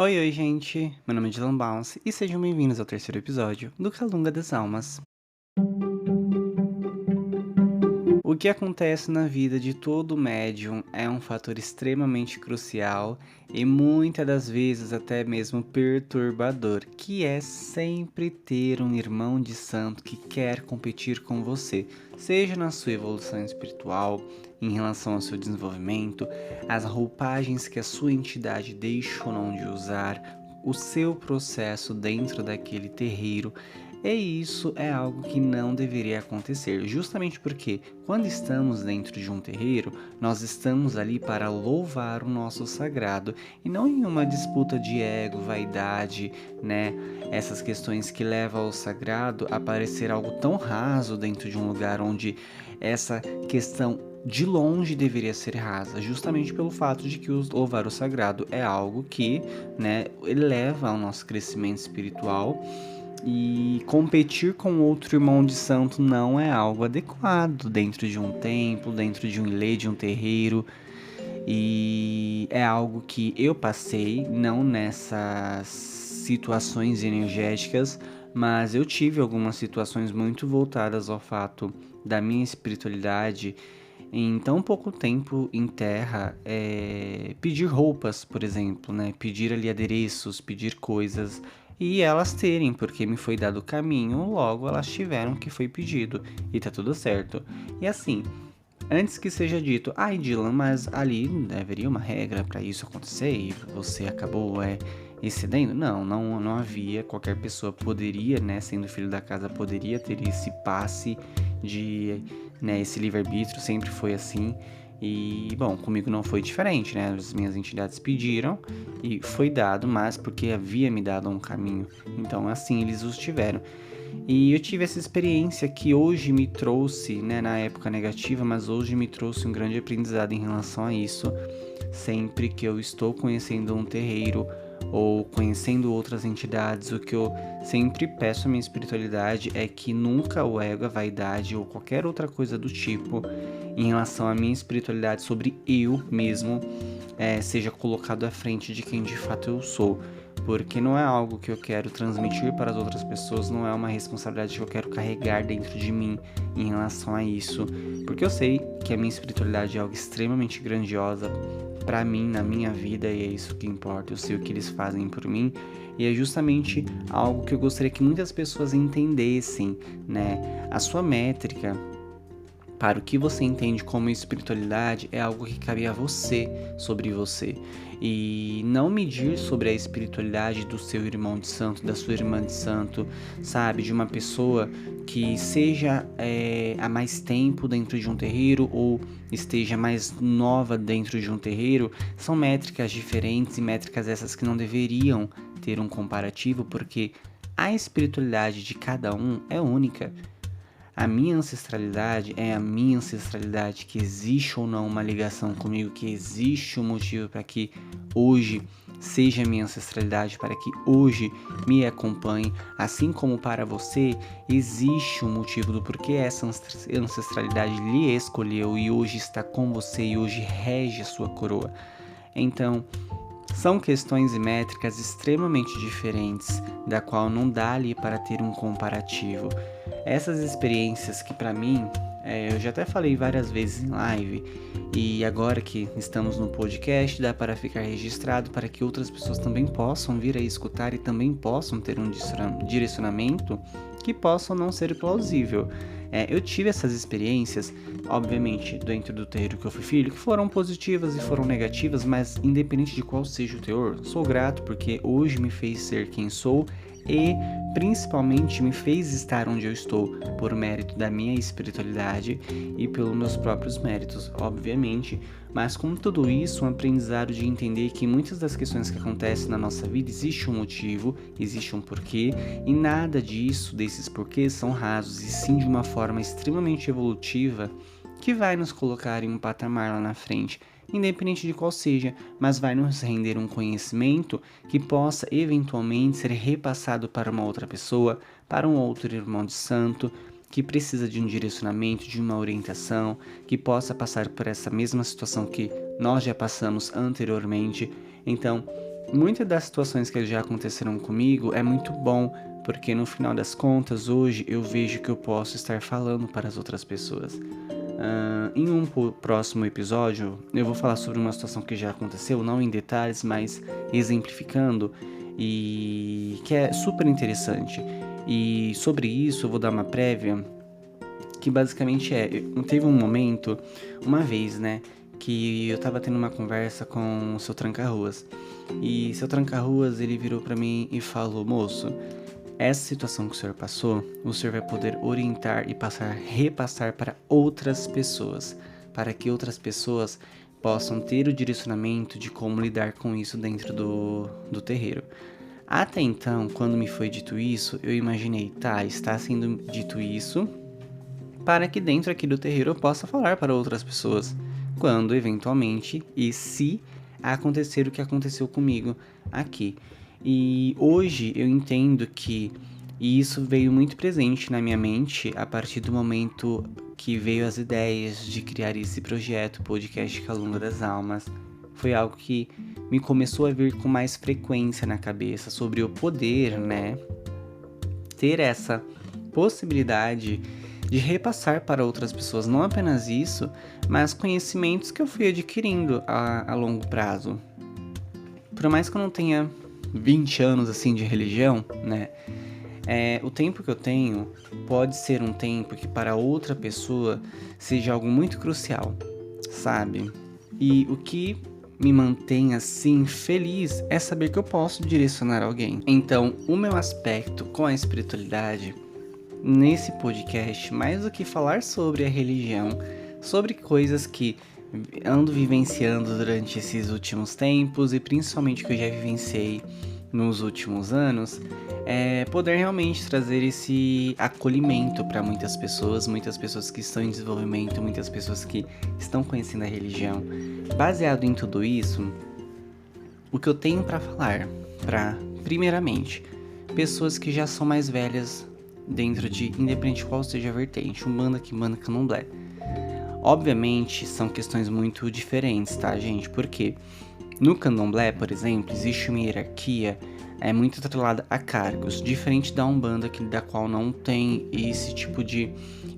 Oi, oi, gente! Meu nome é Dylan Bounce e sejam bem-vindos ao terceiro episódio do Calunga das Almas. O que acontece na vida de todo médium é um fator extremamente crucial e muitas das vezes até mesmo perturbador, que é sempre ter um irmão de santo que quer competir com você, seja na sua evolução espiritual, em relação ao seu desenvolvimento, as roupagens que a sua entidade deixa ou não de usar, o seu processo dentro daquele terreiro. E isso é algo que não deveria acontecer, justamente porque quando estamos dentro de um terreiro, nós estamos ali para louvar o nosso sagrado e não em uma disputa de ego, vaidade, né? Essas questões que levam ao sagrado a parecer algo tão raso dentro de um lugar onde essa questão de longe deveria ser rasa, justamente pelo fato de que louvar o sagrado é algo que, né, eleva ao nosso crescimento espiritual. E competir com outro irmão de santo não é algo adequado dentro de um templo, dentro de um ilê, de um terreiro. E é algo que eu passei, não nessas situações energéticas, mas eu tive algumas situações muito voltadas ao fato da minha espiritualidade em tão pouco tempo em terra, pedir roupas, por exemplo, né? Pedir ali adereços, pedir coisas e elas terem, porque me foi dado o caminho, logo elas tiveram o que foi pedido e tá tudo certo. E assim, antes que seja dito, ai Dylan, mas ali haveria uma regra para isso acontecer e você acabou excedendo? Não havia. Qualquer pessoa poderia, né, sendo filho da casa, poderia ter esse passe de, né, esse livre-arbítrio, sempre foi assim. E, bom, comigo não foi diferente, né? As minhas entidades pediram e foi dado, mas porque havia me dado um caminho. Então, assim, eles os tiveram. E eu tive essa experiência que hoje me trouxe, né, na época negativa, mas hoje me trouxe um grande aprendizado em relação a isso. Sempre que eu estou conhecendo um terreiro ou conhecendo outras entidades, o que eu sempre peço à minha espiritualidade é que nunca o ego, a vaidade ou qualquer outra coisa do tipo em relação à minha espiritualidade sobre eu mesmo seja colocado à frente de quem de fato eu sou, porque não é algo que eu quero transmitir para as outras pessoas, não é uma responsabilidade que eu quero carregar dentro de mim em relação a isso, porque eu sei que a minha espiritualidade é algo extremamente grandiosa para mim, na minha vida, e é isso que importa. Eu sei o que eles fazem por mim, e é justamente algo que eu gostaria que muitas pessoas entendessem, né? A sua métrica para o que você entende como espiritualidade é algo que cabe a você, sobre você. E não medir sobre a espiritualidade do seu irmão de santo, da sua irmã de santo, sabe? De uma pessoa que seja há mais tempo dentro de um terreiro ou esteja mais nova dentro de um terreiro, são métricas diferentes e métricas essas que não deveriam ter um comparativo, porque a espiritualidade de cada um é única. A minha ancestralidade é a minha ancestralidade, que existe ou não uma ligação comigo, que existe um motivo para que hoje seja minha ancestralidade, para que hoje me acompanhe, assim como para você existe um motivo do porquê essa ancestralidade lhe escolheu e hoje está com você e hoje rege a sua coroa. Então, são questões e métricas extremamente diferentes, da qual não dá ali para ter um comparativo. Essas experiências que para mim, eu já até falei várias vezes em live, e agora que estamos no podcast, dá para ficar registrado para que outras pessoas também possam vir a escutar e também possam ter um direcionamento que possa não ser plausível. Eu tive essas experiências, obviamente, dentro do terreiro que eu fui filho, que foram positivas e foram negativas, mas independente de qual seja o teor, sou grato porque hoje me fez ser quem sou e principalmente me fez estar onde eu estou por mérito da minha espiritualidade e pelos meus próprios méritos, obviamente, mas com tudo isso, um aprendizado de entender que muitas das questões que acontecem na nossa vida existe um motivo, existe um porquê, e nada disso, desses porquês, são rasos, e sim de uma forma extremamente evolutiva que vai nos colocar em um patamar lá na frente, independente de qual seja, mas vai nos render um conhecimento que possa eventualmente ser repassado para uma outra pessoa, para um outro irmão de santo, que precisa de um direcionamento, de uma orientação, que possa passar por essa mesma situação que nós já passamos anteriormente. Então, muitas das situações que já aconteceram comigo é muito bom, porque no final das contas, hoje eu vejo que eu posso estar falando para as outras pessoas. Em um próximo episódio, eu vou falar sobre uma situação que já aconteceu, não em detalhes, mas exemplificando, e que é super interessante. E sobre isso eu vou dar uma prévia, que basicamente teve um momento, uma vez, né, que eu tava tendo uma conversa com o seu tranca-ruas. E seu tranca-ruas, ele virou pra mim e falou: moço, essa situação que o senhor passou, o senhor vai poder orientar e repassar para outras pessoas, para que outras pessoas possam ter o direcionamento de como lidar com isso dentro do terreiro. Até então, quando me foi dito isso, eu imaginei, tá, está sendo dito isso para que dentro aqui do terreiro eu possa falar para outras pessoas, quando eventualmente e se acontecer o que aconteceu comigo aqui. E hoje eu entendo que isso veio muito presente na minha mente a partir do momento que veio as ideias de criar esse projeto, podcast Calunga das Almas. Foi algo que me começou a vir com mais frequência na cabeça sobre o poder, né, ter essa possibilidade de repassar para outras pessoas, não apenas isso, mas conhecimentos que eu fui adquirindo a longo prazo. Por mais que eu não tenha 20 anos assim de religião, né, o tempo que eu tenho pode ser um tempo que para outra pessoa seja algo muito crucial, sabe? E o que me mantém assim feliz é saber que eu posso direcionar alguém. Então, o meu aspecto com a espiritualidade nesse podcast, mais do que falar sobre a religião, sobre coisas que ando vivenciando durante esses últimos tempos e principalmente que eu já vivenciei nos últimos anos, é poder realmente trazer esse acolhimento para muitas pessoas que estão em desenvolvimento, muitas pessoas que estão conhecendo a religião. Baseado em tudo isso, o que eu tenho para falar para, primeiramente, pessoas que já são mais velhas dentro de, independente de qual seja a vertente, Umbanda, Quimbanda, Candomblé. Obviamente, são questões muito diferentes, tá, gente? Porque no Candomblé, por exemplo, existe uma hierarquia muito atrelada a cargos, diferente da Umbanda, da qual não tem esse tipo de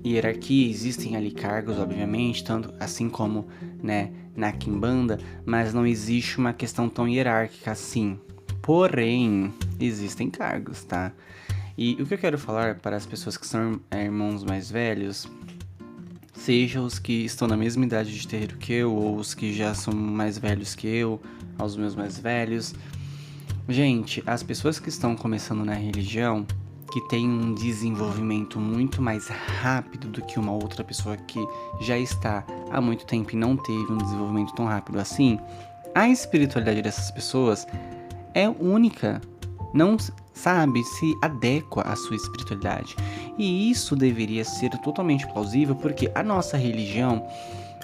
hierarquia. Existem ali cargos, obviamente, tanto assim como, né, na Quimbanda, mas não existe uma questão tão hierárquica assim. Porém, existem cargos, tá? E o que eu quero falar para as pessoas que são irmãos mais velhos, seja os que estão na mesma idade de terreiro que eu, ou os que já são mais velhos que eu, aos meus mais velhos. Gente, as pessoas que estão começando na religião, que tem um desenvolvimento muito mais rápido do que uma outra pessoa que já está há muito tempo e não teve um desenvolvimento tão rápido assim, a espiritualidade dessas pessoas é única, não sabe, se adequa à sua espiritualidade. E isso deveria ser totalmente plausível, porque a nossa religião,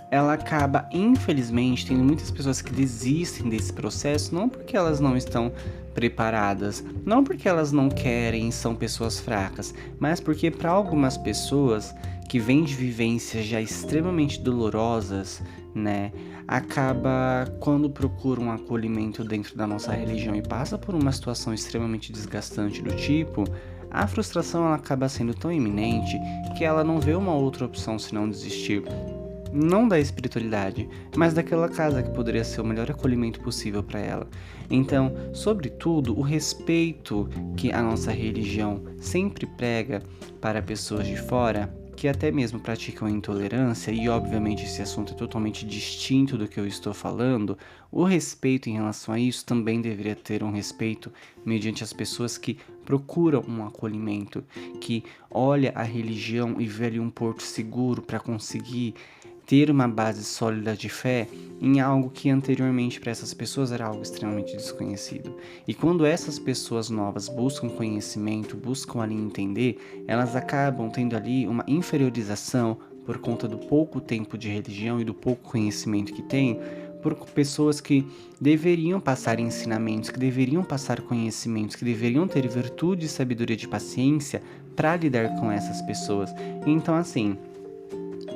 ela acaba, infelizmente, tendo muitas pessoas que desistem desse processo, não porque elas não estão preparadas, não porque elas não querem, são pessoas fracas, mas porque para algumas pessoas que vêm de vivências já extremamente dolorosas, né, acaba quando procura um acolhimento dentro da nossa religião e passa por uma situação extremamente desgastante do tipo, a frustração ela acaba sendo tão iminente que ela não vê uma outra opção senão desistir. Não da espiritualidade, mas daquela casa que poderia ser o melhor acolhimento possível para ela. Então, sobretudo, o respeito que a nossa religião sempre prega para pessoas de fora, que até mesmo praticam intolerância, e obviamente esse assunto é totalmente distinto do que eu estou falando, o respeito em relação a isso também deveria ter um respeito mediante as pessoas que procuram um acolhimento, que olha a religião e vê ali um porto seguro para conseguir ter uma base sólida de fé em algo que anteriormente para essas pessoas era algo extremamente desconhecido. E quando essas pessoas novas buscam conhecimento, buscam ali entender, elas acabam tendo ali uma inferiorização por conta do pouco tempo de religião e do pouco conhecimento que têm, por pessoas que deveriam passar ensinamentos, que deveriam passar conhecimentos, que deveriam ter virtude e sabedoria de paciência para lidar com essas pessoas. Então, assim,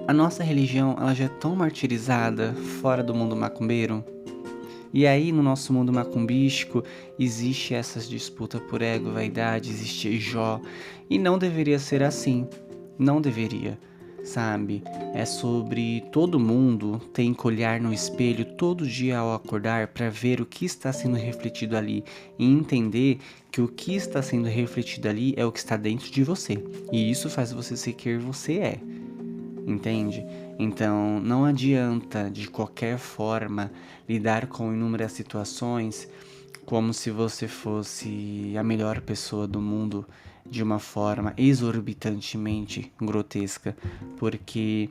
a nossa religião, ela já é tão martirizada fora do mundo macumbeiro E aí, no nosso mundo macumbístico, existe essas disputas por ego, vaidade, existe Jó. E não deveria ser assim. Não deveria, sabe? É sobre todo mundo tem que olhar no espelho todo dia ao acordar para ver o que está sendo refletido ali e entender que o que está sendo refletido ali é o que está dentro de você. E isso faz você ser quem você é. Entende? Então, não adianta de qualquer forma lidar com inúmeras situações como se você fosse a melhor pessoa do mundo de uma forma exorbitantemente grotesca, porque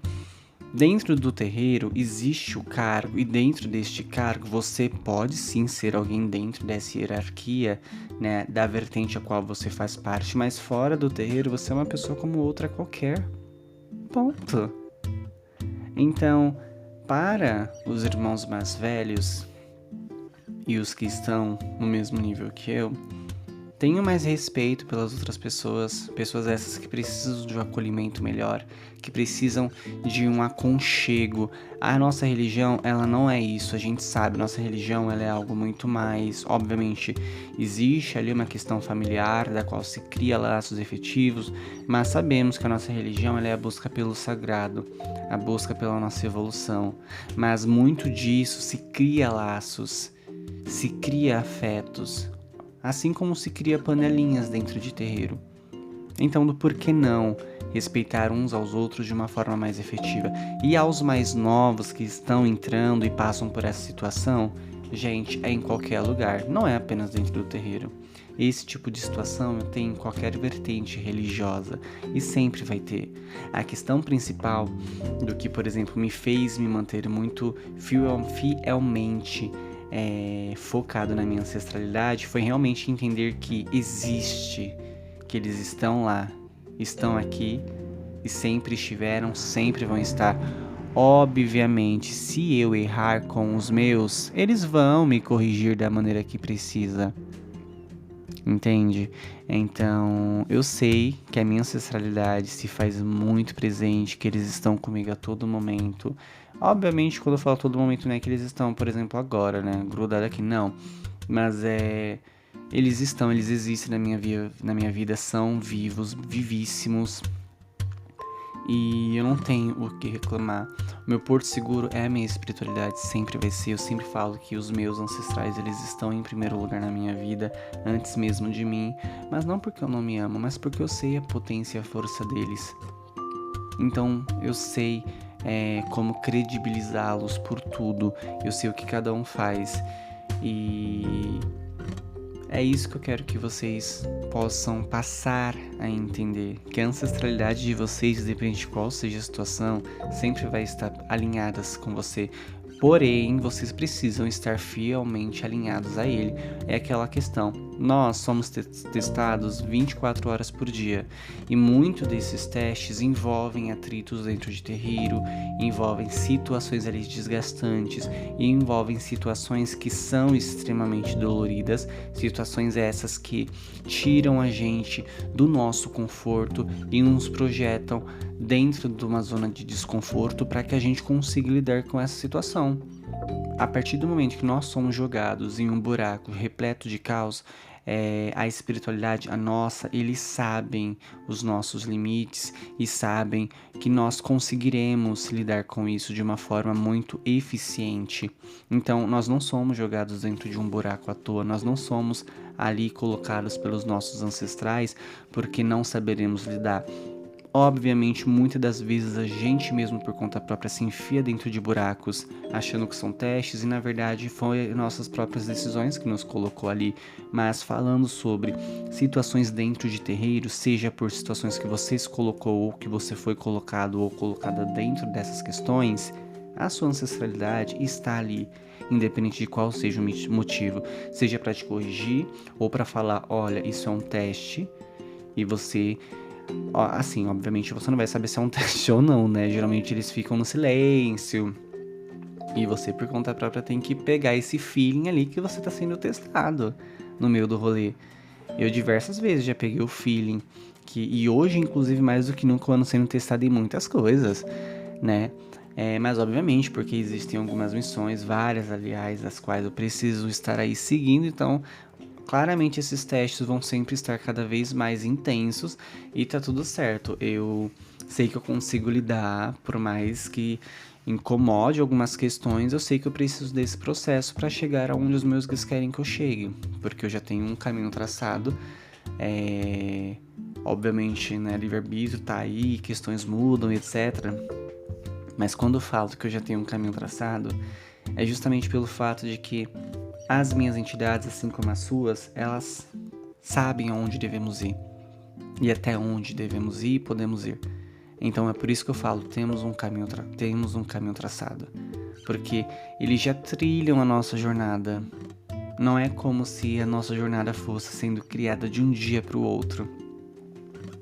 dentro do terreiro existe o cargo e dentro deste cargo você pode sim ser alguém dentro dessa hierarquia, né, da vertente a qual você faz parte, mas fora do terreiro você é uma pessoa como outra qualquer. Ponto. Então, para os irmãos mais velhos e os que estão no mesmo nível que eu, tenho mais respeito pelas outras pessoas, pessoas essas que precisam de um acolhimento melhor, que precisam de um aconchego. A nossa religião, ela não é isso, a gente sabe, nossa religião ela é algo muito mais, obviamente, existe ali uma questão familiar, da qual se cria laços efetivos, mas sabemos que a nossa religião ela é a busca pelo sagrado, a busca pela nossa evolução, mas muito disso se cria laços, se cria afetos, assim como se cria panelinhas dentro de terreiro. Então, do porquê não respeitar uns aos outros de uma forma mais efetiva? E aos mais novos que estão entrando e passam por essa situação, gente, é em qualquer lugar, não é apenas dentro do terreiro. Esse tipo de situação tem em qualquer vertente religiosa e sempre vai ter. A questão principal do que, por exemplo, me fez me manter muito fielmente focado na minha ancestralidade foi realmente entender que existe, que eles estão lá, estão aqui e sempre estiveram, sempre vão estar. Obviamente, se eu errar com os meus, eles vão me corrigir da maneira que precisa. Entende? Então, eu sei que a minha ancestralidade se faz muito presente, que eles estão comigo a todo momento. Obviamente, quando eu falo todo momento, não é que eles estão, por exemplo, agora, né? Grudado aqui, não. Mas eles estão, eles existem na minha vida, são vivos, vivíssimos. E eu não tenho o que reclamar. Meu porto seguro é a minha espiritualidade, sempre vai ser. Eu sempre falo que os meus ancestrais, eles estão em primeiro lugar na minha vida, antes mesmo de mim. Mas não porque eu não me amo, mas porque eu sei a potência e a força deles. Então eu sei como credibilizá-los por tudo. Eu sei o que cada um faz. E é isso que eu quero que vocês possam passar a entender. Que a ancestralidade de vocês, independente de qual seja a situação, sempre vai estar alinhadas com você. Porém, vocês precisam estar fielmente alinhados a ele. É aquela questão. Nós somos testados 24 horas por dia. E muito desses testes envolvem atritos dentro de terreiro, envolvem situações ali desgastantes, e envolvem situações que são extremamente doloridas, situações essas que tiram a gente do nosso conforto e nos projetam dentro de uma zona de desconforto para que a gente consiga lidar com essa situação. A partir do momento que nós somos jogados em um buraco repleto de caos, a espiritualidade, a nossa, eles sabem os nossos limites e sabem que nós conseguiremos lidar com isso de uma forma muito eficiente. Então, nós não somos jogados dentro de um buraco à toa, nós não somos ali colocados pelos nossos ancestrais porque não saberemos lidar. Obviamente, muitas das vezes a gente mesmo por conta própria se enfia dentro de buracos, achando que são testes e na verdade foi nossas próprias decisões que nos colocou ali. Mas falando sobre situações dentro de terreiro, seja por situações que você se colocou ou que você foi colocado ou colocada dentro dessas questões, a sua ancestralidade está ali, independente de qual seja o motivo, seja para te corrigir ou para falar, olha, isso é um teste e você assim, obviamente você não vai saber se é um teste ou não, né? Geralmente eles ficam no silêncio. E você, por conta própria, tem que pegar esse feeling ali que você tá sendo testado no meio do rolê. Eu diversas vezes já peguei o feeling. E hoje, inclusive, mais do que nunca, eu ando sendo testado em muitas coisas, né? Mas obviamente, porque existem algumas missões, várias aliás, das quais eu preciso estar aí seguindo, então claramente esses testes vão sempre estar cada vez mais intensos e tá tudo certo. Eu sei que eu consigo lidar, por mais que incomode algumas questões, eu sei que eu preciso desse processo para chegar aonde os meus guias querem que eu chegue, porque eu já tenho um caminho traçado. Obviamente, né, livre-arbítrio tá aí, questões mudam, etc. Mas quando eu falo que eu já tenho um caminho traçado, é justamente pelo fato de que as minhas entidades, assim como as suas, elas sabem aonde devemos ir e até onde devemos ir e podemos ir. Então é por isso que eu falo, temos um caminho traçado, porque eles já trilham a nossa jornada. Não é como se a nossa jornada fosse sendo criada de um dia para o outro.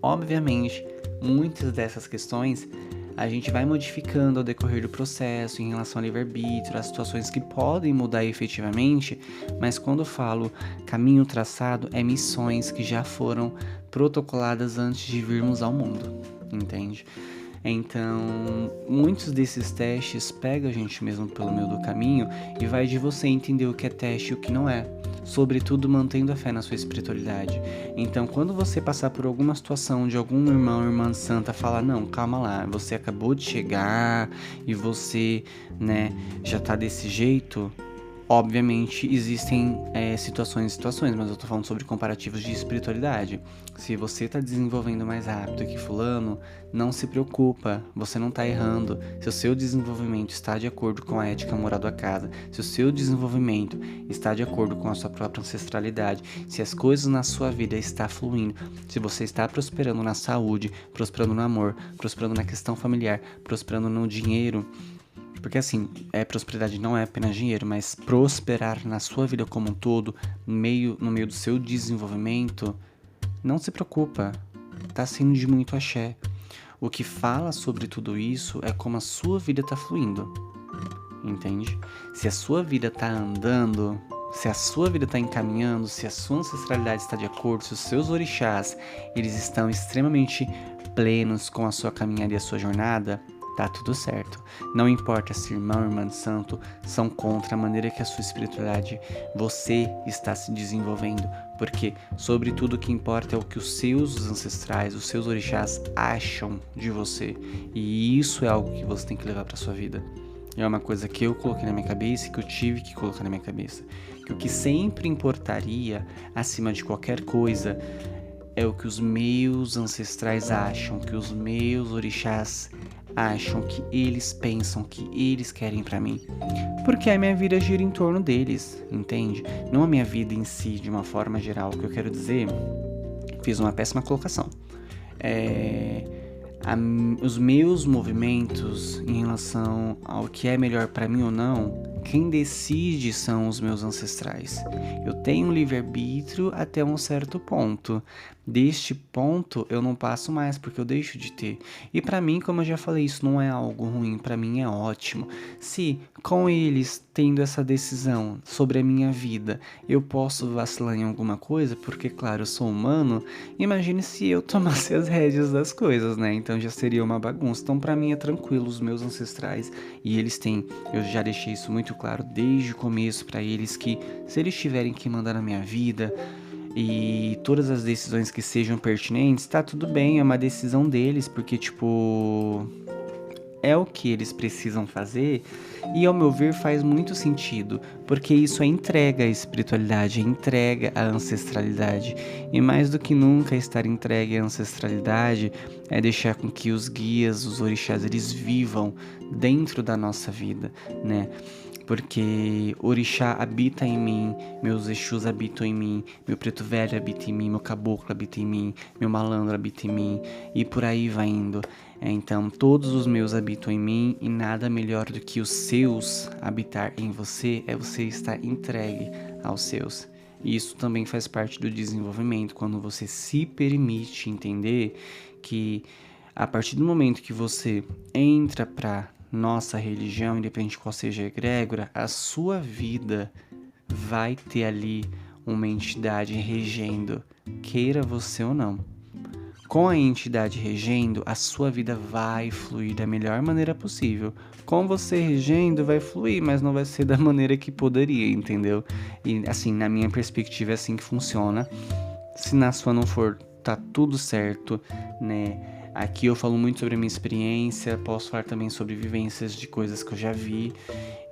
Obviamente, muitas dessas questões a gente vai modificando ao decorrer do processo em relação ao livre-arbítrio, as situações que podem mudar efetivamente, mas quando eu falo caminho traçado, é missões que já foram protocoladas antes de virmos ao mundo, entende? Então, muitos desses testes pegam a gente mesmo pelo meio do caminho e vai de você entender o que é teste e o que não é. Sobretudo mantendo a fé na sua espiritualidade. Então, quando você passar por alguma situação de algum irmão ou irmã santa falar, não, calma lá, você acabou de chegar e você, né, já tá desse jeito. Obviamente existem situações e situações, mas eu tô falando sobre comparativos de espiritualidade. Se você tá desenvolvendo mais rápido que fulano, não se preocupa, você não tá errando. Se o seu desenvolvimento está de acordo com a ética moral da casa, se o seu desenvolvimento está de acordo com a sua própria ancestralidade, se as coisas na sua vida estão fluindo, se você está prosperando na saúde, prosperando no amor, prosperando na questão familiar, prosperando no dinheiro. Porque assim, prosperidade não é apenas dinheiro, mas prosperar na sua vida como um todo, no meio do seu desenvolvimento, não se preocupa, tá sendo de muito axé. O que fala sobre tudo isso é como a sua vida tá fluindo, entende? Se a sua vida tá andando, se a sua vida tá encaminhando, se a sua ancestralidade está de acordo, se os seus orixás, eles estão extremamente plenos com a sua caminhada e a sua jornada, tá tudo certo. Não importa se irmão ou irmã de santo são contra a maneira que a sua espiritualidade, você está se desenvolvendo. Porque, sobretudo, o que importa é o que os seus ancestrais, os seus orixás acham de você. E isso é algo que você tem que levar para sua vida. É uma coisa que eu coloquei na minha cabeça e que eu tive que colocar na minha cabeça. Que o que sempre importaria, acima de qualquer coisa, é o que os meus ancestrais acham, que os meus orixás acham, que eles pensam, que eles querem pra mim. Porque a minha vida gira em torno deles, entende? Não a minha vida em si, de uma forma geral. O que eu quero dizer, fiz uma péssima colocação. Os meus movimentos em relação ao que é melhor pra mim ou não, quem decide são os meus ancestrais. Eu tenho livre-arbítrio até um certo ponto. Deste ponto eu não passo mais porque eu deixo de ter. E pra mim, como eu já falei, isso não é algo ruim, pra mim é ótimo. Se com eles tendo essa decisão sobre a minha vida, eu posso vacilar em alguma coisa, porque claro, eu sou humano, imagine se eu tomasse as rédeas das coisas, né? Então já seria uma bagunça. Então pra mim é tranquilo, os meus ancestrais, e eles têm, eu já deixei isso muito claro desde o começo pra eles, que se eles tiverem que mandar na minha vida e todas as decisões que sejam pertinentes, tá tudo bem, é uma decisão deles, porque tipo, é o que eles precisam fazer e, ao meu ver, faz muito sentido, porque isso é entrega à espiritualidade, é entrega à ancestralidade. E mais do que nunca estar entregue à ancestralidade é deixar com que os guias, os orixás, eles vivam dentro da nossa vida, né? Porque orixá habita em mim, meus exus habitam em mim, meu preto velho habita em mim, meu caboclo habita em mim, meu malandro habita em mim, e por aí vai indo. Então, todos os meus habitam em mim e nada melhor do que os seus habitar em você é você estar entregue aos seus. E isso também faz parte do desenvolvimento, quando você se permite entender que a partir do momento que você entra para nossa religião, independente de qual seja a egrégora, a sua vida vai ter ali uma entidade regendo, queira você ou não. Com a entidade regendo, a sua vida vai fluir da melhor maneira possível. Com você regendo, vai fluir, mas não vai ser da maneira que poderia, entendeu? E assim, na minha perspectiva, é assim que funciona. Se na sua não for, tá tudo certo, né? Aqui eu falo muito sobre a minha experiência, posso falar também sobre vivências de coisas que eu já vi.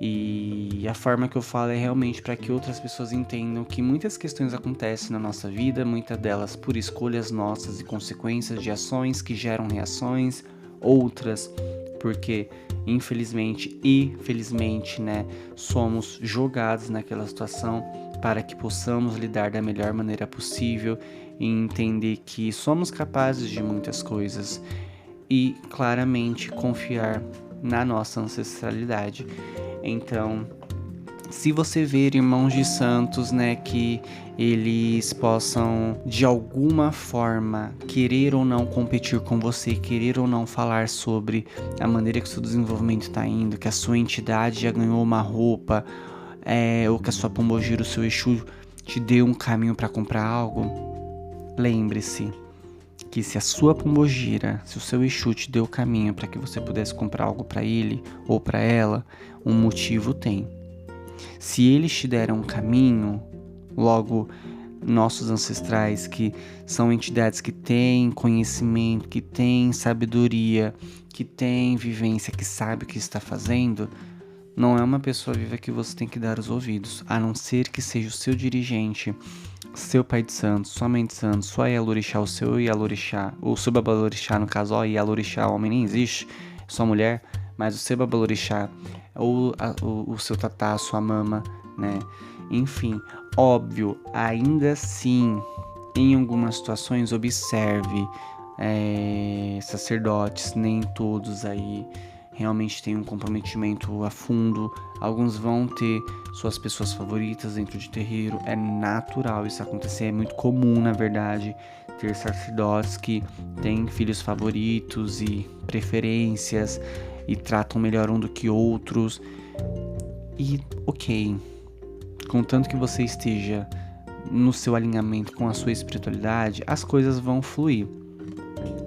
E a forma que eu falo é realmente para que outras pessoas entendam que muitas questões acontecem na nossa vida, muitas delas por escolhas nossas e consequências de ações que geram reações, outras porque infelizmente e felizmente, né, somos jogados naquela situação para que possamos lidar da melhor maneira possível e entender que somos capazes de muitas coisas e claramente confiar na nossa ancestralidade. Então, se você ver irmãos de santos, né, que eles possam de alguma forma querer ou não competir com você, querer ou não falar sobre a maneira que o seu desenvolvimento está indo, que a sua entidade já ganhou uma roupa, ou que a sua pombogira, o seu Exu te deu um caminho para comprar algo, lembre-se que se a sua pombogira, se o seu Exu te deu o caminho para que você pudesse comprar algo para ele ou para ela, um motivo tem. Se eles te deram um caminho, logo nossos ancestrais, que são entidades que têm conhecimento, que têm sabedoria, que têm vivência, que sabe o que está fazendo, não é uma pessoa viva que você tem que dar os ouvidos, a não ser que seja o seu dirigente, seu pai de santo, sua mãe de santo, sua Yalorixá, o seu Yalorixá, o seu Babalorixá, no caso, ó, Yalorixá, homem nem existe, sua mulher, mas o seu Babalorixá, ou o seu tatá, sua mama, né? Enfim, óbvio, ainda assim, em algumas situações, observe, sacerdotes, nem todos aí realmente têm um comprometimento a fundo. Alguns vão ter suas pessoas favoritas dentro de terreiro. É natural isso acontecer, é muito comum, na verdade, ter sacerdotes que têm filhos favoritos e preferências e tratam melhor um do que outros. E ok, contanto que você esteja no seu alinhamento com a sua espiritualidade, as coisas vão fluir.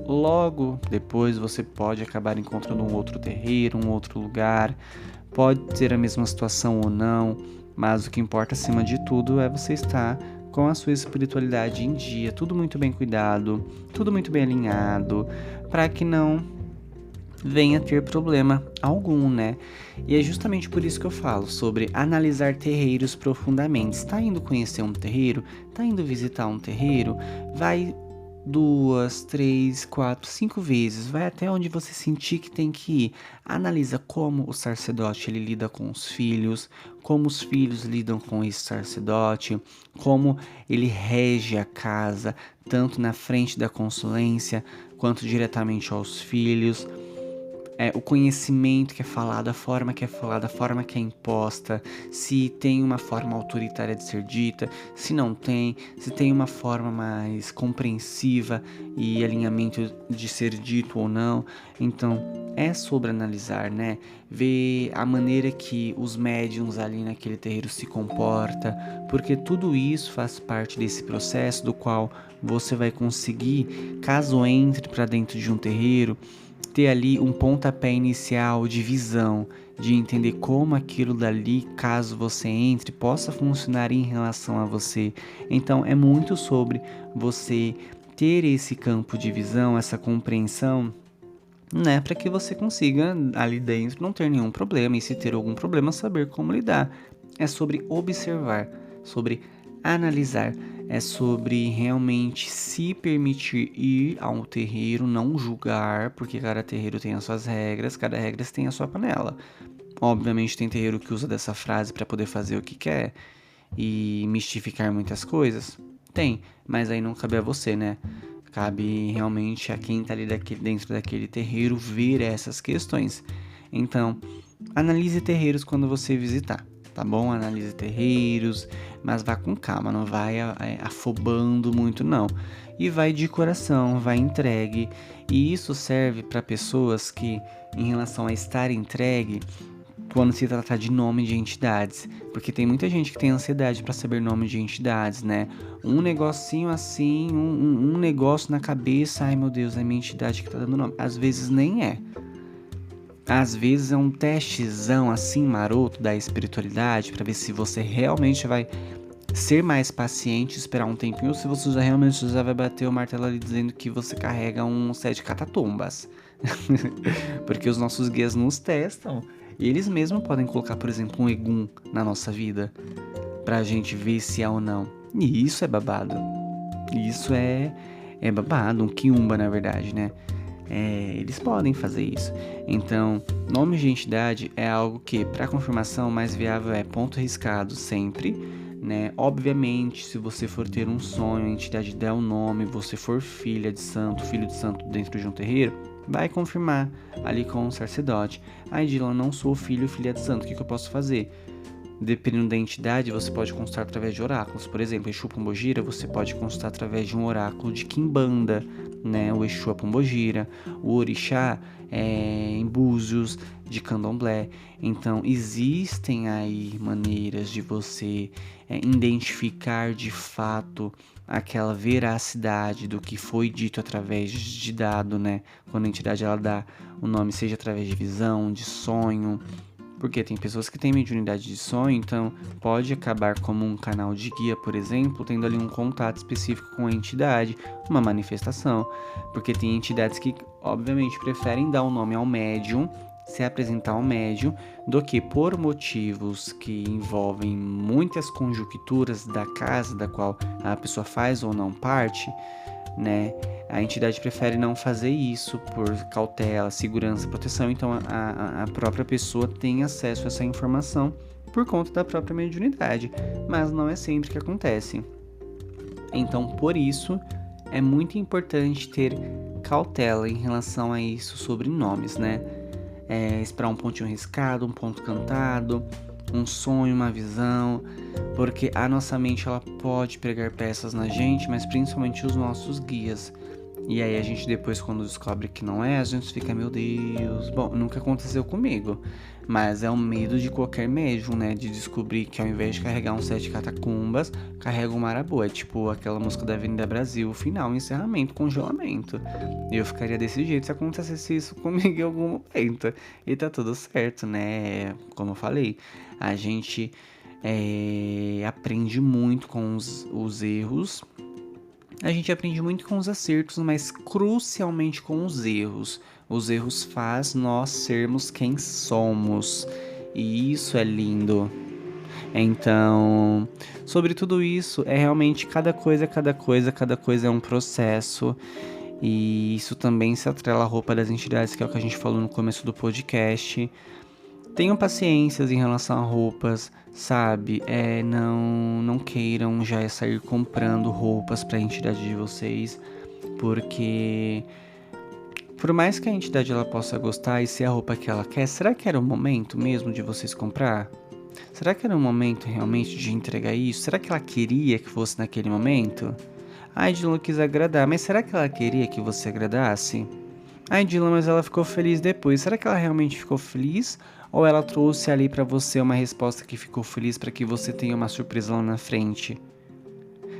Logo depois você pode acabar encontrando um outro terreiro, um outro lugar, pode ter a mesma situação ou não, mas o que importa acima de tudo é você estar com a sua espiritualidade em dia, tudo muito bem cuidado, tudo muito bem alinhado, para que não venha ter problema algum, né? E é justamente por isso que eu falo sobre analisar terreiros profundamente. Está indo conhecer um terreiro? Está indo visitar um terreiro? Vai 2, 3, 4, 5 vezes, vai até onde você sentir que tem que ir. Analisa como o sacerdote ele lida com os filhos, como os filhos lidam com esse sacerdote, como ele rege a casa, tanto na frente da consulência quanto diretamente aos filhos. O conhecimento que é falado, a forma que é falada, a forma que é imposta, se tem uma forma autoritária de ser dita, se não tem, se tem uma forma mais compreensiva e alinhamento de ser dito ou não. Então, é sobre analisar, né? Ver a maneira que os médiuns ali naquele terreiro se comporta, porque tudo isso faz parte desse processo do qual você vai conseguir, caso entre para dentro de um terreiro, ter ali um pontapé inicial de visão, de entender como aquilo dali, caso você entre, possa funcionar em relação a você. Então é muito sobre você ter esse campo de visão, essa compreensão, né, para que você consiga ali dentro não ter nenhum problema e se ter algum problema saber como lidar. É sobre observar, sobre analisar, é sobre realmente se permitir ir a um terreiro, não julgar, porque cada terreiro tem as suas regras, cada regra tem a sua panela. Obviamente tem terreiro que usa dessa frase para poder fazer o que quer e mistificar muitas coisas. Tem, mas aí não cabe a você, né? Cabe realmente a quem tá ali dentro daquele terreiro ver essas questões. Então, analise terreiros quando você visitar, tá bom? Analise terreiros, mas vá com calma, não vai afobando muito não. E vai de coração, vai entregue. E isso serve para pessoas que, em relação a estar entregue, quando se tratar de nome de entidades, porque tem muita gente que tem ansiedade para saber nome de entidades, né? Um negocinho assim, um negócio na cabeça, ai meu Deus, é minha entidade que tá dando nome. Às vezes nem é. Às vezes é um testezão assim maroto da espiritualidade para ver se você realmente vai ser mais paciente, esperar um tempinho, ou se você já vai bater o martelo ali dizendo que você carrega um sete catatumbas. Porque os nossos guias nos testam e eles mesmos podem colocar, por exemplo, um egum na nossa vida pra gente ver se é ou não. E isso é babado. Isso é babado, um quiumba na verdade, né? Eles podem fazer isso. Então, nome de entidade é algo que, para confirmação, mais viável é ponto riscado sempre, né? Obviamente, se você for ter um sonho, a entidade der um nome, você for filho de santo dentro de um terreiro, vai confirmar ali com o sacerdote. Ai, Dylan, não sou filha de santo, o que eu posso fazer? Dependendo da entidade, você pode consultar através de oráculos. Por exemplo, Exu Pombogira, você pode consultar através de um oráculo de Quimbanda, né? O Exu Pombogira, o Orixá em Búzios, de Candomblé. Então, existem aí maneiras de você identificar de fato aquela veracidade do que foi dito através de dado, né? Quando a entidade ela dá o nome, seja através de visão, de sonho, porque tem pessoas que têm mediunidade de sonho, então pode acabar como um canal de guia, por exemplo, tendo ali um contato específico com a entidade, uma manifestação. Porque tem entidades que, obviamente, preferem dar o nome ao médium, se apresentar ao médium, do que por motivos que envolvem muitas conjunturas da casa da qual a pessoa faz ou não parte, né? A entidade prefere não fazer isso por cautela, segurança, proteção, então a própria pessoa tem acesso a essa informação por conta da própria mediunidade, mas não é sempre que acontece. Então, por isso, é muito importante ter cautela em relação a isso sobre nomes, né? Esperar um pontinho riscado, um ponto cantado, um sonho, uma visão, porque a nossa mente ela pode pregar peças na gente, mas principalmente os nossos guias. E aí a gente depois, quando descobre que não é, a gente fica, meu Deus. Bom, nunca aconteceu comigo, mas é um medo de qualquer médium, né? De descobrir que ao invés de carregar um sete catacumbas, carrega um marabu. É tipo aquela música da Avenida Brasil, final, encerramento, congelamento. Eu ficaria desse jeito se acontecesse isso comigo em algum momento. E tá tudo certo, né? Como eu falei, a gente aprende muito com os erros. A gente aprende muito com os acertos, mas crucialmente com os erros. Os erros faz nós sermos quem somos. E isso é lindo. Então, sobre tudo isso, é realmente cada coisa é um processo. E isso também se atrela à roupa das entidades, que é o que a gente falou no começo do podcast. Tenham paciências em relação a roupas, sabe? Não queiram já sair comprando roupas para a entidade de vocês, porque por mais que a entidade ela possa gostar e ser a roupa que ela quer, será que era o momento mesmo de vocês comprar? Será que era o momento realmente de entregar isso? Será que ela queria que fosse naquele momento? Ai, Dylan quis agradar, mas será que ela queria que você agradasse? Ai, Dylan, mas ela ficou feliz depois. Será que ela realmente ficou feliz? Ou ela trouxe ali pra você uma resposta que ficou feliz pra que você tenha uma surpresa lá na frente?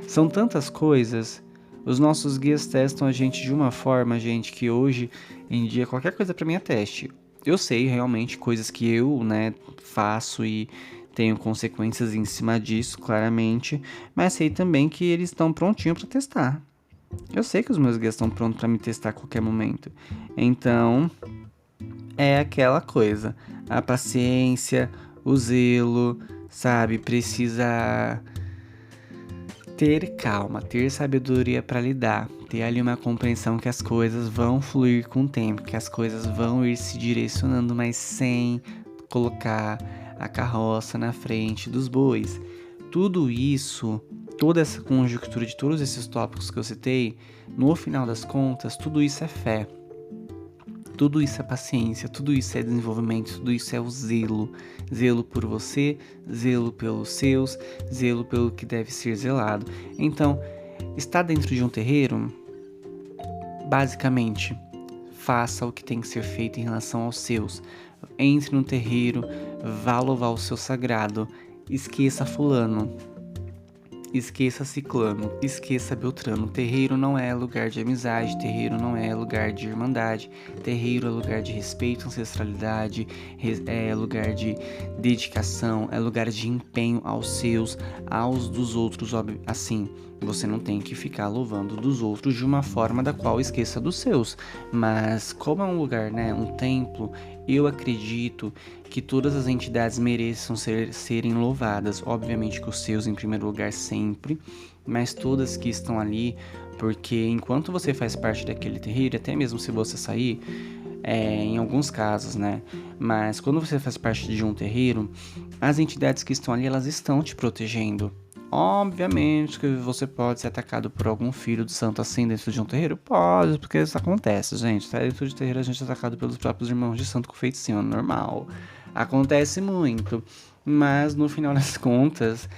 São tantas coisas. Os nossos guias testam a gente de uma forma, gente, que hoje em dia qualquer coisa pra mim é teste. Eu sei realmente coisas que eu, né, faço e tenho consequências em cima disso, claramente, mas sei também que eles estão prontinhos pra testar. Eu sei que os meus guias estão prontos pra me testar a qualquer momento. Então, é aquela coisa, a paciência, o zelo, sabe? Precisa ter calma, ter sabedoria para lidar, ter ali uma compreensão que as coisas vão fluir com o tempo, que as coisas vão ir se direcionando, mas sem colocar a carroça na frente dos bois. Tudo isso, toda essa conjuntura de todos esses tópicos que eu citei, no final das contas, tudo isso é fé. Tudo isso é paciência, tudo isso é desenvolvimento, tudo isso é o zelo. Zelo por você, zelo pelos seus, zelo pelo que deve ser zelado. Então, estar dentro de um terreiro, basicamente, faça o que tem que ser feito em relação aos seus. Entre no terreiro, vá louvar o seu sagrado. Esqueça fulano, esqueça ciclano, esqueça beltrano. Terreiro não é lugar de amizade, terreiro não é lugar de irmandade, terreiro é lugar de respeito, ancestralidade, é lugar de dedicação, é lugar de empenho aos seus, aos dos outros, assim. Você não tem que ficar louvando dos outros de uma forma da qual esqueça dos seus. Mas como é um lugar, né, um templo, eu acredito que todas as entidades mereçam serem louvadas. Obviamente que os seus em primeiro lugar sempre, mas todas que estão ali, porque enquanto você faz parte daquele terreiro, até mesmo se você sair, em alguns casos, né? Mas quando você faz parte de um terreiro, as entidades que estão ali, elas estão te protegendo. Obviamente que você pode ser atacado por algum filho de santo assim dentro de um terreiro? Pode, porque isso acontece, gente. Tá? Dentro de terreiro a gente é atacado pelos próprios irmãos de santo com feiticinho, normal. Acontece muito. Mas no final das contas,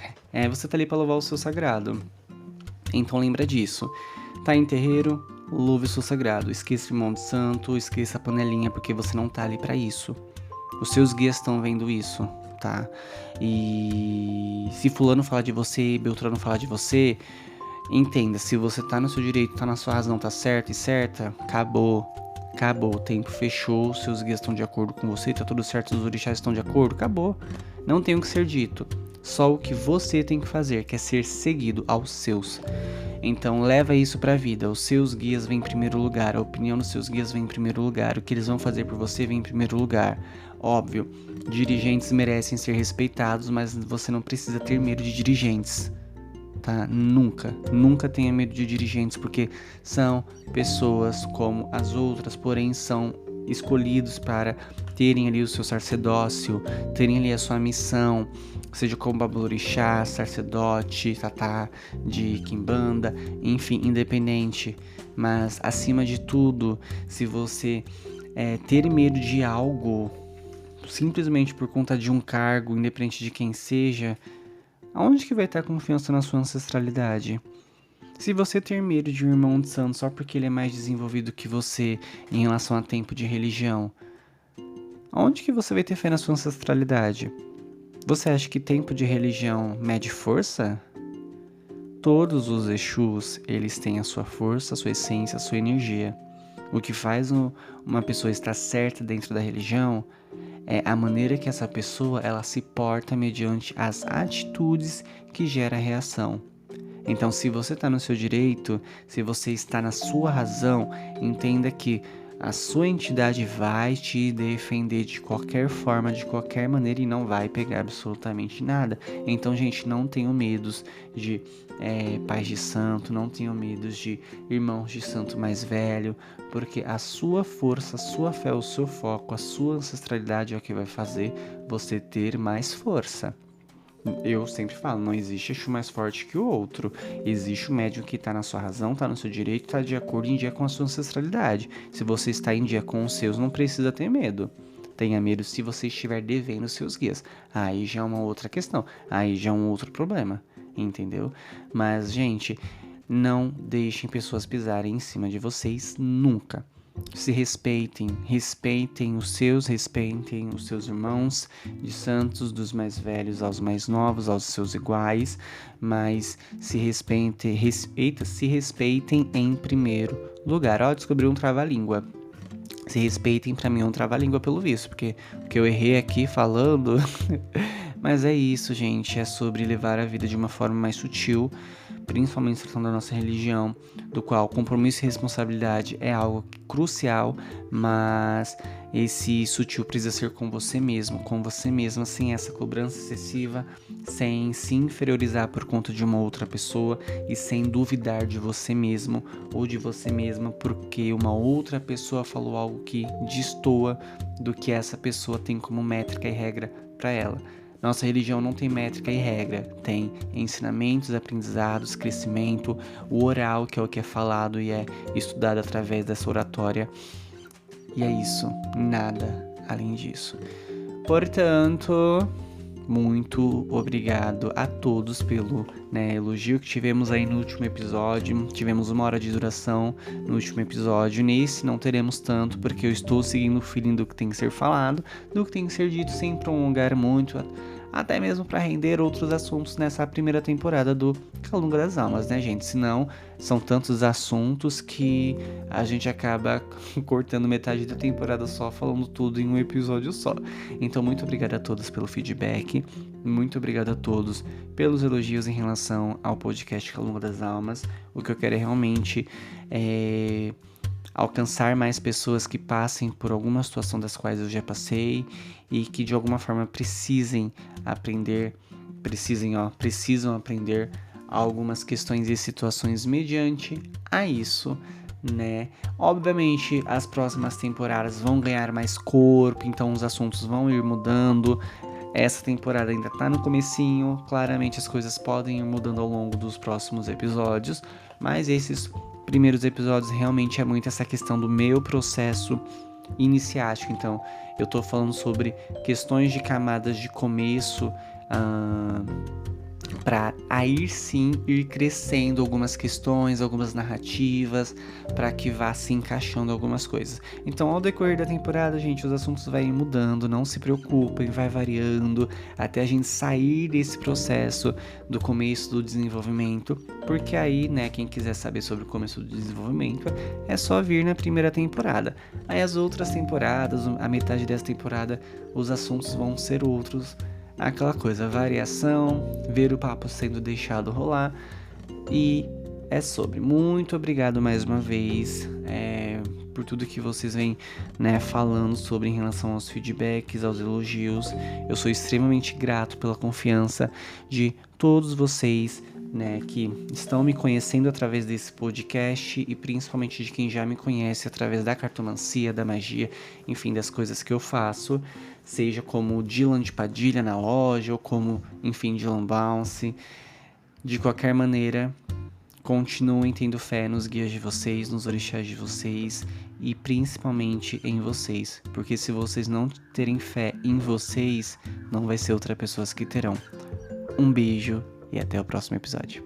você tá ali pra louvar o seu sagrado. Então lembra disso. Tá em terreiro, louve o seu sagrado. Esqueça o irmão de santo, esqueça a panelinha, porque você não tá ali pra isso. Os seus guias estão vendo isso, tá? E se fulano falar de você, Beltrano falar de você, entenda, se você tá no seu direito, tá na sua razão, tá certo e certa, acabou. Acabou, o tempo fechou, os seus guias estão de acordo com você, tá tudo certo, os orixás estão de acordo, acabou. Não tem o que ser dito. Só o que você tem que fazer, que é ser seguido aos seus. Então leva isso pra vida. Os seus guias vêm em primeiro lugar, a opinião dos seus guias vem em primeiro lugar, o que eles vão fazer por você vem em primeiro lugar. Óbvio, dirigentes merecem ser respeitados, mas você não precisa ter medo de dirigentes. Tá? Nunca tenha medo de dirigentes, porque são pessoas como as outras, porém são escolhidos para terem ali o seu sacerdócio, terem ali a sua missão, seja como babalorixá, sacerdote, tatá de quimbanda, enfim, independente. Mas acima de tudo, se você ter medo de algo, simplesmente por conta de um cargo, independente de quem seja, aonde que vai estar a confiança na sua ancestralidade? Se você ter medo de um irmão de santo só porque ele é mais desenvolvido que você em relação a tempo de religião, aonde que você vai ter fé na sua ancestralidade? Você acha que tempo de religião mede força? Todos os Exus, eles têm a sua força, a sua essência, a sua energia. O que faz uma pessoa estar certa dentro da religião é a maneira que essa pessoa ela se porta mediante as atitudes que gera a reação. Então, se você está no seu direito, se você está na sua razão, entenda que a sua entidade vai te defender de qualquer forma, de qualquer maneira e não vai pegar absolutamente nada. Então, gente, não tenham medos de pais de santo, não tenham medos de irmãos de santo mais velho, porque a sua força, a sua fé, o seu foco, a sua ancestralidade é o que vai fazer você ter mais força. Eu sempre falo, não existe Exu mais forte que o outro. Existe o médium que tá na sua razão, tá no seu direito, tá de acordo em dia com a sua ancestralidade. Se você está em dia com os seus, não precisa ter medo. Tenha medo se você estiver devendo os seus guias. Aí já é uma outra questão. Aí já é um outro problema. Entendeu? Mas, gente, não deixem pessoas pisarem em cima de vocês nunca. Se respeitem os seus irmãos de santos, dos mais velhos aos mais novos, aos seus iguais, mas se respeitem em primeiro lugar. Ó, descobri um trava-língua. Se respeitem, pra mim é um trava-língua pelo visto, porque o que eu errei aqui falando. Mas é isso, gente, é sobre levar a vida de uma forma mais sutil, principalmente tratando da nossa religião, do qual compromisso e responsabilidade é algo crucial, mas esse sutil precisa ser com você mesma, sem essa cobrança excessiva, sem se inferiorizar por conta de uma outra pessoa e sem duvidar de você mesmo ou de você mesma porque uma outra pessoa falou algo que destoa do que essa pessoa tem como métrica e regra para ela. Nossa religião não tem métrica e regra, tem ensinamentos, aprendizados, crescimento, o oral, que é o que é falado e é estudado através dessa oratória. E é isso, nada além disso. Portanto, muito obrigado a todos pelo, elogio que tivemos aí no último episódio. Tivemos 1 hora de duração no último episódio. Nesse não teremos tanto, porque eu estou seguindo o feeling do que tem que ser falado, do que tem que ser dito, sem prolongar muito, até mesmo para render outros assuntos nessa primeira temporada do Calunga das Almas, né, gente? Senão, são tantos assuntos que a gente acaba cortando metade da temporada só, falando tudo em um episódio só. Então, muito obrigado a todos pelo feedback, muito obrigado a todos pelos elogios em relação ao podcast Calunga das Almas. O que eu quero é realmente alcançar mais pessoas que passem por alguma situação das quais eu já passei e que de alguma forma precisam aprender algumas questões e situações mediante a isso, né? Obviamente, as próximas temporadas vão ganhar mais corpo, então os assuntos vão ir mudando. Essa temporada ainda tá no comecinho, claramente as coisas podem ir mudando ao longo dos próximos episódios, mas esses primeiros episódios realmente é muito essa questão do meu processo iniciático. Então, eu tô falando sobre questões de camadas de começo, para aí sim ir crescendo algumas questões, algumas narrativas, para que vá se encaixando algumas coisas. Então, ao decorrer da temporada, gente, os assuntos vão mudando, não se preocupem, vai variando, até a gente sair desse processo do começo do desenvolvimento, porque aí, né, quem quiser saber sobre o começo do desenvolvimento, é só vir na primeira temporada. Aí as outras temporadas, a metade dessa temporada, os assuntos vão ser outros, aquela coisa, variação, ver o papo sendo deixado rolar, e é sobre. Muito obrigado mais uma vez por tudo que vocês vêm, falando sobre em relação aos feedbacks, aos elogios. Eu sou extremamente grato pela confiança de todos vocês, que estão me conhecendo através desse podcast e principalmente de quem já me conhece através da cartomancia, da magia, enfim, das coisas que eu faço, seja como Dylan de Padilha na loja ou como, enfim, Dylan Bounce. De qualquer maneira, continuem tendo fé nos guias de vocês, nos orixás de vocês e principalmente em vocês, porque se vocês não terem fé em vocês, não vai ser outras pessoas que terão. Um beijo e até o próximo episódio.